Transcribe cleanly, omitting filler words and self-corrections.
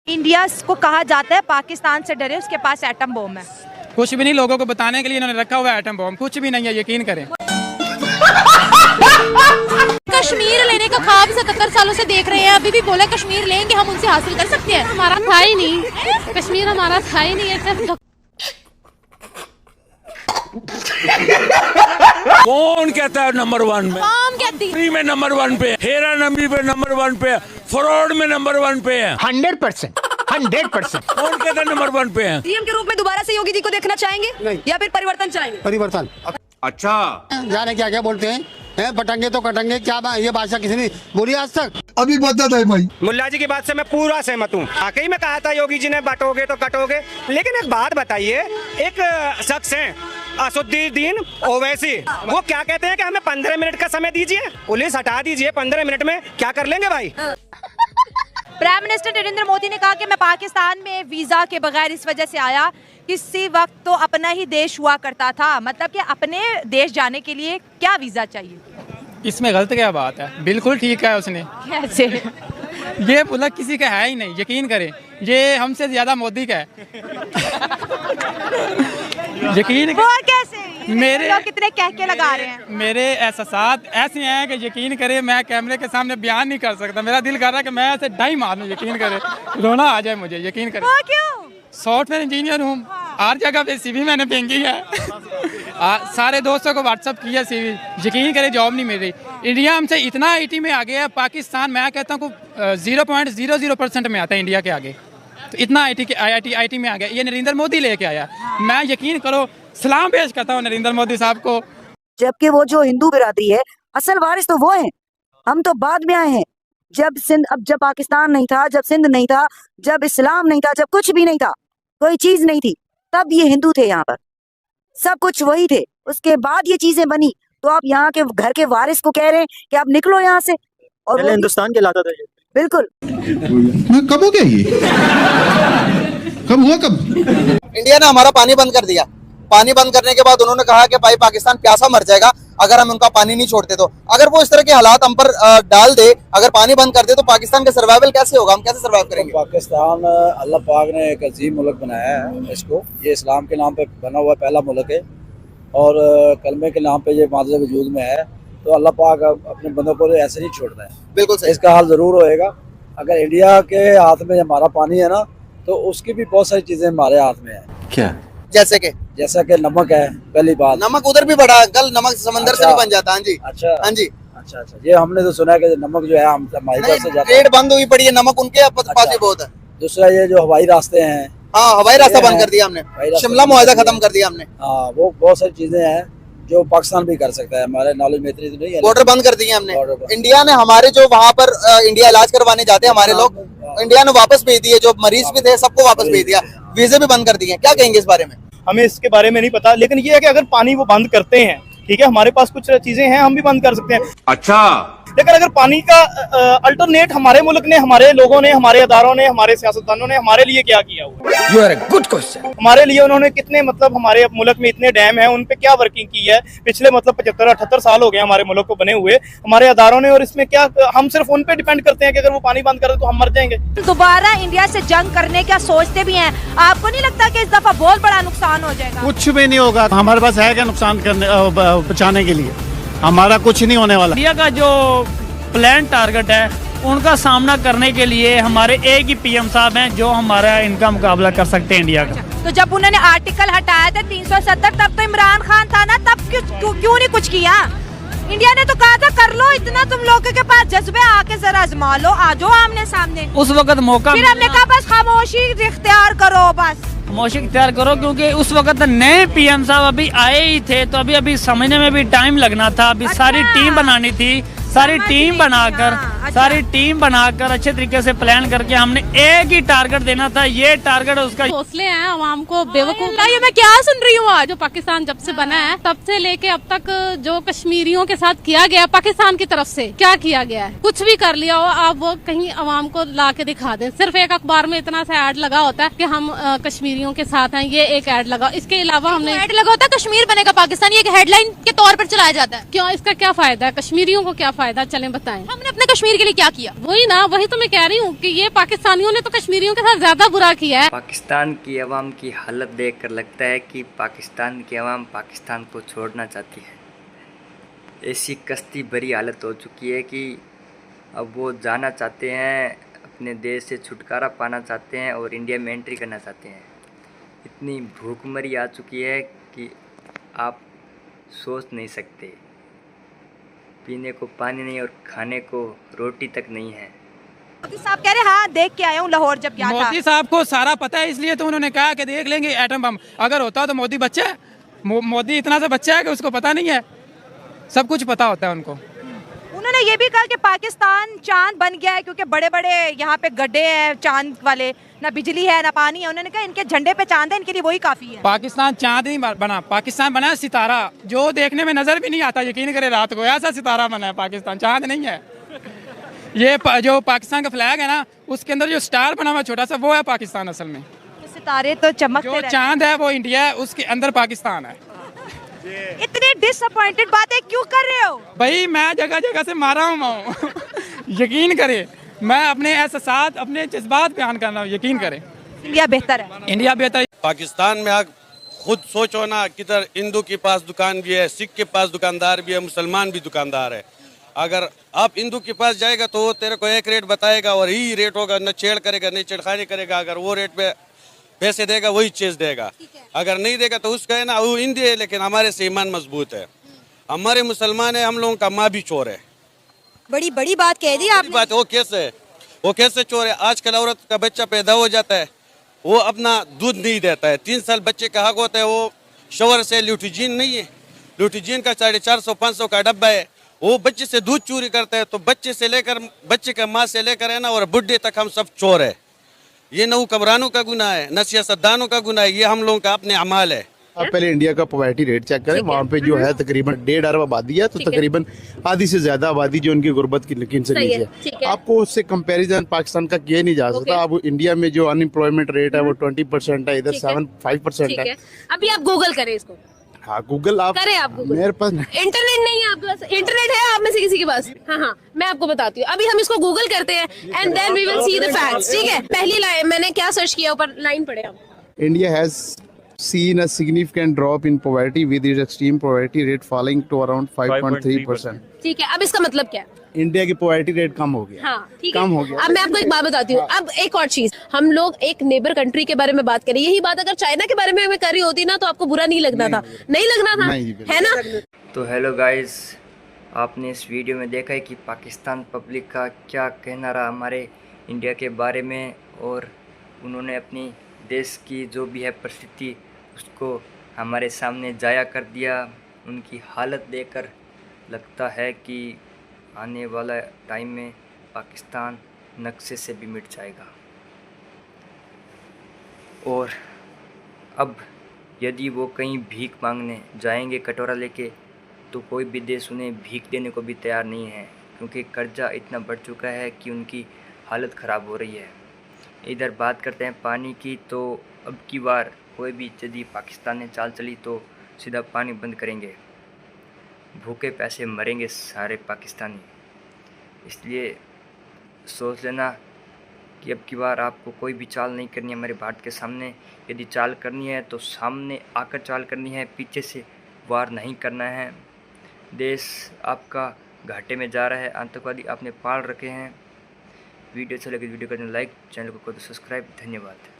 India को कहा जाता है पाकिस्तान से डरे, उसके पास एटम बम है। कुछ भी नहीं, लोगों को बताने के लिए इन्होंने रखा हुआ है एटम बम, कुछ भी नहीं है, यकीन करें। कश्मीर लेने का ख्वाब 77 सालों से देख रहे हैं, अभी भी बोला कश्मीर लेंगे, हम उनसे हासिल कर सकते हैं। हमारा था ही नहीं, कश्मीर हमारा था ही नहीं है। कौन कहता है नंबर 1 में? कौन कहती? फ्री में नंबर 1 पे, हेरा नंबी पे नंबर 1 पे, फ्रॉड में नंबर 1 पे है। 100%। कौन कहता है नंबर 1 पे है? सीएम के रूप में दोबारा से योगी जी को देखना चाहेंगे? नहीं। या फिर परिवर्तन चाहेंगे? परिवर्तन। अच्छा, जाने क्या क्या बोलते हैं, पटंगे तो कटंगे, क्या ये भाषा किसी ने बोली आज तक? अभी बदत है भाई। मुल्ला जी की बात से मैं पूरा सहमत हूँ। वाकई में कहा था योगी जी ने बांटोगे तो कटोगे, लेकिन एक बात बताइए, एक शख्स है असुद्दीन ओवैसी, वो क्या कहते हैं कि हमें 15 मिनट का समय दीजिए, पुलिस हटा दीजिए, 15 मिनट में क्या कर लेंगे भाई? प्राइम मिनिस्टर नरेंद्र मोदी ने कहा कि मैं पाकिस्तान में वीजा के बगैर इस वजह से आया, किसी वक्त तो अपना ही देश हुआ करता था, मतलब कि अपने देश जाने के लिए क्या वीजा चाहिए? इसमें गलत क्या बात है? बिल्कुल ठीक है उसने। कैसे? ये बोला किसी का है ही नहीं, यकीन करें, ये हमसे ज्यादा मोदी का है। यकीन वो कैसे? मेरे लोग कितने कह के लगा रहे हैं। मेरे एहसास ऐसे हैं कि यकीन करें मैं कैमरे के सामने बयान नहीं कर सकता। मेरा दिल कर रहा है कि मैं ऐसे डाई मारूं, यकीन करें, रोना आ जाए मुझे, यकीन करें। वो क्यों? सॉफ्टवेयर इंजीनियर हूँ, हर जगह पे सीवी मैंने फेंकी है। सारे दोस्तों को व्हाट्सअप किया सीवी, यकीन करें जॉब नहीं मिल रही। इंडिया हमसे इतना आईटी में आ गया है, पाकिस्तान मैं कहता हूँ 0.00% में आता है इंडिया के आगे, तो इतना आईटी में आ गया। ये नरेंद्र मोदी लेके आया, मैं यकीन करो सलाम पेश करता हूँ नरेंद्र मोदी साहब को। जबकि वो जो हिंदू बिरादरी है, असल वारिस तो वो हैं, हम तो बाद में आए हैं। जब पाकिस्तान नहीं था, जब सिंध नहीं था, जब इस्लाम नहीं था, जब कुछ भी नहीं था, कोई चीज नहीं थी, तब ये हिंदू थे, यहाँ पर सब कुछ वही थे। उसके बाद ये चीजें बनी, तो आप यहाँ के घर के वारिस को कह रहे हैं कि आप निकलो यहाँ से, और हिंदुस्तान के लाता था ये। बिल्कुल। कब हो गया ये? कब हुआ? कब इंडिया ने हमारा पानी बंद कर दिया। पानी बंद करने के बाद उन्होंने कहा कि भाई पाकिस्तान प्यासा मर जाएगा अगर हम उनका पानी नहीं छोड़ते। तो अगर वो इस तरह के हालात हम पर डाल दे, अगर पानी बंद कर दे, तो पाकिस्तान का सर्वाइवल कैसे होगा? हम कैसे सर्वाइव करेंगे? पाकिस्तान अल्लाह पाक ने एक अजीम मुल्क बनाया है, इसको ये इस्लाम के नाम पे बना हुआ पहला मुल्क है, और कलमे के नाम पे ये मादे वजूद में है। तो अल्लाह पाक अपने बंदों को ऐसे नहीं छोड़ता है। बिल्कुल सही। इसका हाल जरूर होएगा। अगर इंडिया के हाथ में हमारा पानी है ना, तो उसकी भी बहुत सारी चीजें हमारे हाथ में है। क्या? जैसा कि नमक है, पहली बात। नमक उधर भी बढ़ा, कल नमक समंदर से भी बन जाता है। हाँ जी। अच्छा, हाँ जी। अच्छा, ये हमने तो सुना है कि नमक जो है हमारी तरफ से जाता है। ट्रेड बंद हुई पड़ी है, नमक उनके पास ही बहुत है। दूसरा ये जो हवाई रास्ते हैं, हाँ, हवाई रास्ता बंद कर दिया हमने, शिमला मुआहदा खत्म कर दिया हमने। हाँ, वो बहुत सारी चीजें हैं जो पाकिस्तान भी कर सकता है, हमारे नॉलेज में इतनी तो नहीं है। बॉर्डर बंद कर दिए हमने। इंडिया ने हमारे जो वहाँ पर इंडिया इलाज करवाने जाते हैं हमारे लोग, इंडिया ने वापस भेज दिए, जो मरीज भी थे सबको वापस भेज दिया, वीजे भी बंद कर दिए। क्या कहेंगे इस बारे में? हमें इसके बारे में नहीं पता, लेकिन ये है कि अगर पानी वो बंद करते हैं, ठीक है, हमारे पास कुछ चीजें हैं, हम भी बंद कर सकते हैं। अच्छा, लेकिन अगर पानी का अल्टरनेट हमारे मुल्क ने, हमारे लोगों ने, हमारे अदारों ने, हमारे सियासतदानों ने हमारे लिए क्या किया हुआ? You are a good question. हमारे लिए उन्होंने कितने, मतलब हमारे मुल्क में इतने डैम हैं, उन पे क्या वर्किंग की है? पिछले मतलब 75-78 साल हो गए हमारे मुल्क को बने हुए, हमारे अदारों ने, और इसमें क्या हम सिर्फ उन पे डिपेंड करते हैं कि अगर वो पानी बंद करे तो हम मर जाएंगे। दोबारा इंडिया से जंग करने का सोचते भी हैं, आपको नहीं लगता कि इस दफा बहुत बड़ा नुकसान हो जाएगा? कुछ भी नहीं होगा, हमारे पास है क्या नुकसान करने बचाने के लिए? हमारा कुछ नहीं होने वाला। इंडिया का जो प्लान टारगेट है, उनका सामना करने के लिए हमारे एक ही पीएम साहब हैं जो हमारा इनका मुकाबला कर सकते हैं इंडिया का। तो जब उन्होंने आर्टिकल हटाया था 370, तब तो इमरान खान था ना, तब क्यों नहीं कुछ किया? इंडिया ने तो कहा था कर लो, इतना तुम लोगों के पास जज्बे, आके जरा आजमा लो, आ जाओ आमने सामने। उस वक्त मौका, फिर हमने कहा बस खामोशी इख्तियार करो, बस खामोशी इख्तियार करो, क्योंकि उस वक्त नए पीएम साहब अभी आए ही थे, तो अभी समझने में भी टाइम लगना था। अभी सारी टीम बनानी थी, सारी टीम बनाकर अच्छे तरीके से प्लान करके हमने एक ही टारगेट देना था। ये टारगेट उसका हौसले हैं आवाम को बेवकूफ। ये मैं क्या सुन रही हूँ? आज जो पाकिस्तान जब से बना है तब से लेके अब तक जो कश्मीरियों के साथ किया गया पाकिस्तान की तरफ से, क्या किया गया है? कुछ भी कर लिया हो आप, वो कहीं आवाम को ला के दिखा दें। सिर्फ एक अखबार में इतना सा ऐड लगा होता है कि हम कश्मीरियों के साथ हैं, ये एक ऐड लगा, इसके अलावा हमने ऐड लगा होता है कश्मीर बनेगा पाकिस्तान, ये एक हेडलाइन के तौर पर चलाया जाता है। क्यों? इसका क्या फायदा है? कश्मीरियों को क्या फायदा? चलें बताएं। हमने अपने कश्मीर के लिए क्या किया? वही ना, वही तो मैं कह रही हूँ कि ये पाकिस्तानियों ने तो कश्मीरियों के साथ ज्यादा बुरा किया है। पाकिस्तान की आवाम की हालत देखकर लगता है कि पाकिस्तान की आवाम पाकिस्तान को छोड़ना चाहती है। ऐसी कश्ती भरी हालत हो चुकी है कि अब वो जाना चाहते हैं, अपने देश से छुटकारा पाना चाहते हैं और इंडिया में एंट्री करना चाहते हैं। इतनी भूखमरी आ चुकी है कि आप सोच नहीं सकते। पीने को पानी नहीं और खाने को रोटी तक नहीं है। मोदी साहब कह रहे हाँ देख के आया हूँ लाहौर जब गया था। मोदी साहब को सारा पता है, इसलिए तो उन्होंने कहा कि देख लेंगे एटम बम। अगर होता तो मोदी बच्चा है, मोदी इतना सा बच्चा है कि उसको पता नहीं है, सब कुछ पता होता है उनको। उन्होंने ये भी कहा कि पाकिस्तान चांद बन गया है क्योंकि बड़े बड़े यहाँ पे गड्ढे हैं चांद वाले, ना बिजली है ना पानी है। उन्होंने कहा इनके झंडे पे चांद है, इनके लिए वही काफी है। पाकिस्तान चांद नहीं बना, पाकिस्तान बना है सितारा, जो देखने में नजर भी नहीं आता, यकीन करे रात को, ऐसा सितारा बना है पाकिस्तान, चांद नहीं है। ये जो पाकिस्तान का फ्लैग है ना, उसके अंदर जो स्टार बना हुआ छोटा सा, वो है पाकिस्तान असल में। सितारे तो चमकते जो चांद है वो इंडिया है, उसके अंदर पाकिस्तान है। इतनी डिसअपॉइंटेड बातें क्यों कर रहे हो भाई? मैं जगह जगह से मारा हूँ यकीन करे, मैं अपने एहसास अपने जज्बात बयान कर रहा हूँ, यकीन करें। इंडिया बेहतर है, इंडिया बेहतर। पाकिस्तान में आप खुद सोचो ना, किधर हिंदू के पास दुकान भी है, सिख के पास दुकानदार भी है, मुसलमान भी दुकानदार है। अगर आप हिंदू के पास जाएगा तो वो तेरे को एक रेट बताएगा और ही रेट होगा, न छेड़ करेगा न छेड़खानी करेगा। अगर वो रेट पे पैसे देगा वही चीज देगा, अगर नहीं देगा तो उसका है ना, वो हिंदी है लेकिन हमारे से ईमान मजबूत है। हमारे मुसलमान है, हम लोगों का माँ भी चोर है। बड़ी बड़ी बात कह दी आपने। बात वो कैसे चोर है? आजकल औरत का बच्चा पैदा हो जाता है, वो अपना दूध नहीं देता है, 3 साल बच्चे का हक होता है, वो शोवर से ल्यूटिजीन नहीं है, ल्यूटिजीन का 450-500 का डब्बा है, वो बच्चे से दूध चोरी करता है। तो बच्चे से लेकर, बच्चे का माँ से लेकर है ना और बुढ़े तक हम सब चोर है। ये न हुक्मरानों का गुनाह है न सियासतदानों का गुनाह है, ये हम लोगों का अपने अमाल है। आप पहले इंडिया का पॉवर्टी रेट चेक करें, वहाँ पे जो है तकरीबन 1.5 अरब आबादी है, तो तकरीबन आधी से ज्यादा आबादी जो उनकी गुर्बत की लकीर से नीचे है। आपको उससे कंपैरिजन पाकिस्तान का किया नहीं जा सकता। अब इंडिया में जो अनएम्प्लॉयमेंट रेट है वो 20% है, इधर 5% है। अभी आप गूगल करें इसको। हाँ गूगल आप करें, आप गूगल। मेरे पास इंटरनेट नहीं है आपके पास? इंटरनेट है आप में से किसी के पास? हाँ, मैं आपको बताती हूँ। अभी हम इसको गूगल करते हैं and then we will see the facts. ठीक है, पहली लाइन मैंने क्या सर्च किया, ऊपर लाइन पढ़े हम। India has seen a significant drop in poverty with its extreme poverty rate falling to around 5.3%. ठीक है, अब इसका मतलब क्या है? इंडिया की पॉवर्टी रेट कम हो गया। हाँ, ठीक है। कम हो गया। अब मैं आपको एक बात बताती हूँ। अब एक और चीज, हम लोग एक नेबर कंट्री के बारे में बात करें, यही बात अगर चाइना के बारे में हमें करी होती ना तो आपको बुरा नहीं लगना था, नहीं लगना था, है ना? तो हेलो गाइस, आपने इस वीडियो में देखा है कि पाकिस्तान पब्लिक का क्या कहना रहा हमारे इंडिया के बारे में, और उन्होंने अपनी देश की जो भी है परिस्थिति उसको हमारे सामने जाया कर दिया। उनकी हालत देखकर लगता है कि आने वाला टाइम में पाकिस्तान नक्शे से भी मिट जाएगा। और अब यदि वो कहीं भीख मांगने जाएंगे कटोरा लेके, तो कोई भी देश उन्हें भीख देने को भी तैयार नहीं है, क्योंकि कर्जा इतना बढ़ चुका है कि उनकी हालत ख़राब हो रही है। इधर बात करते हैं पानी की, तो अब की बार कोई भी यदि पाकिस्तान ने चाल चली तो सीधा पानी बंद करेंगे, भूखे पैसे मरेंगे सारे पाकिस्तानी। इसलिए सोच लेना कि अब की बार आपको कोई भी चाल नहीं करनी है हमारे भारत के सामने। यदि चाल करनी है तो सामने आकर चाल करनी है, पीछे से वार नहीं करना है। देश आपका घाटे में जा रहा है, आतंकवादी आपने पाल रखे हैं। वीडियो अच्छा लगे वीडियो करना लाइक, चैनल को करो सब्सक्राइब। धन्यवाद।